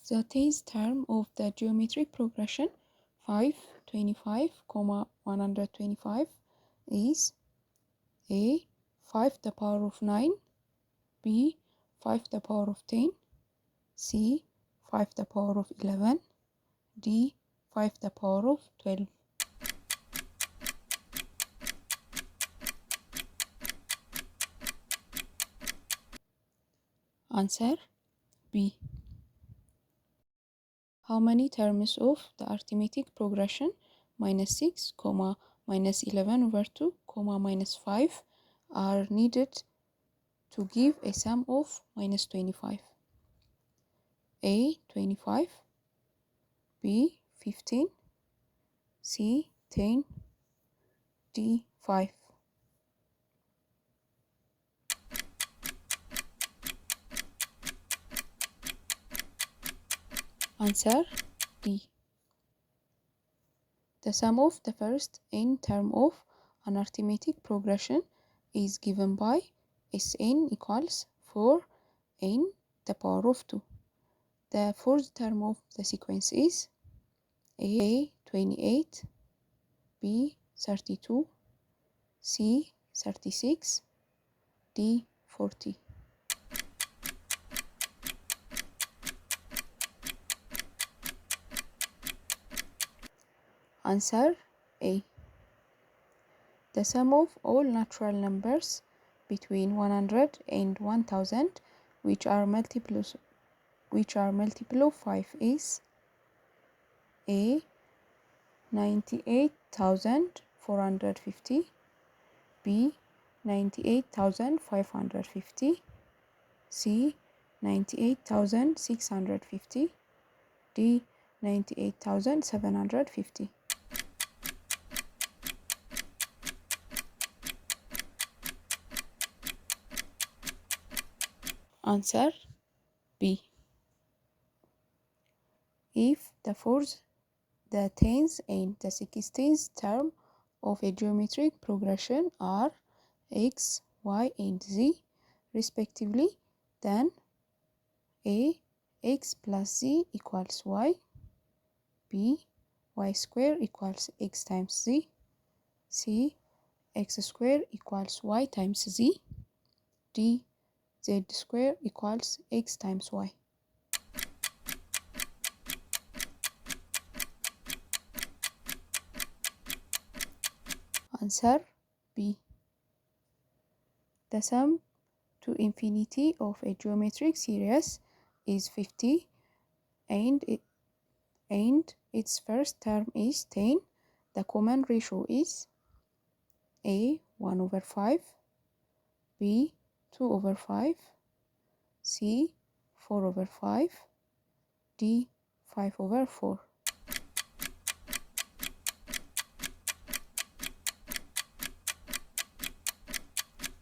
The 10th term of the geometric progression 5, 25, 125 is A. 5 to the power of 9, B. 5 to the power of 10, C. 5 to the power of 11, D. 5 to the power of 12. Answer B. How many terms of the arithmetic progression minus 6, minus 11 over 2, minus 5 are needed to give a sum of minus 25? A. 25, B. 15, C. 10, D. 5. Answer D. The sum of the first n term of an arithmetic progression is given by Sn equals 4n to the power of 2. The fourth term of the sequence is A. 28, B. 32, C. 36, D. 40. Answer A. The sum of all natural numbers between 100 and 1000 which are multiple of 5 is A. 98,450, B. 98,550, C. 98,650, D. 98,750. Answer B. If the fourth, the 10th and the 16th term of a geometric progression are x, y, and z respectively, then A. X plus z equals y, B. Y square equals x times z, C. X square equals y times z, D. Z square equals x times y. Answer B. The sum to infinity of a geometric series is 50 and its first term is 10. The common ratio is A. 1 over 5, B. 2 over 5, C. 4 over 5, D. 5 over 4.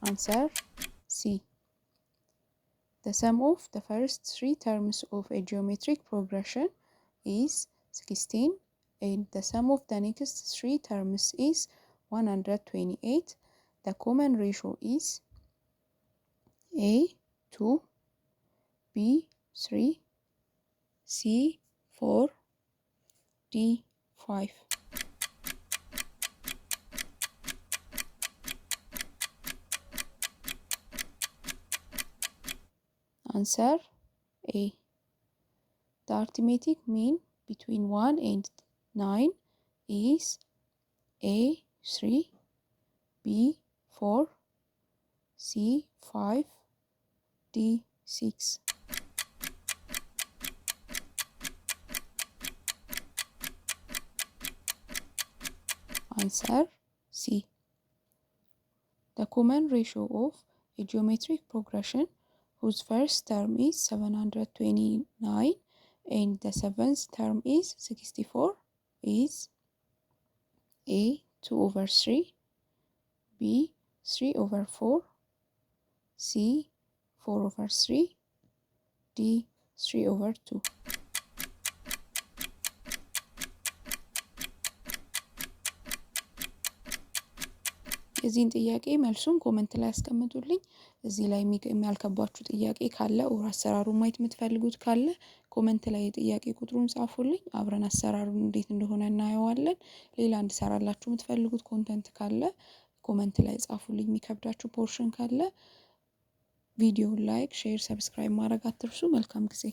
Answer C. The sum of the first three terms of a geometric progression is 16 and the sum of the next three terms is 128. The common ratio is A. 2, B. 3, C. 4, D. 5. Answer A. The arithmetic mean between 1 and 9 is A. 3, B. 4, C. 5, D. 6. Answer C. The common ratio of a geometric progression whose first term is 729 and the seventh term is 64 is A. 2 over 3, B. 3 over 4, C. 4 over 3, D. 3 over 2. የዚህን ጥያቄ መልሱን ኮመንት ላይ አስቀምጡልኝ። እዚህ ላይ የሚያልከባችሁ ጥያቄ ካለ ኦር አሰራሩን ማየት የምትፈልጉት ካለ ኮመንት ላይ የጥያቄ ቁጥሩን ጻፉልኝ። አብረን አሰራሩን እንዴት እንደሆነ እናየዋለን። ሌላ እንድሰራላችሁ የምትፈልጉት ኮንተንት ካለ ኮመንት ላይ ጻፉልኝ። የሚከብዳችሁ ፖርሽን ካለ ቪዲዮውን ላይክ፣ ሼር፣ ሰብስክራይብ ማድረግ አትርሱ። መልካም ጊዜ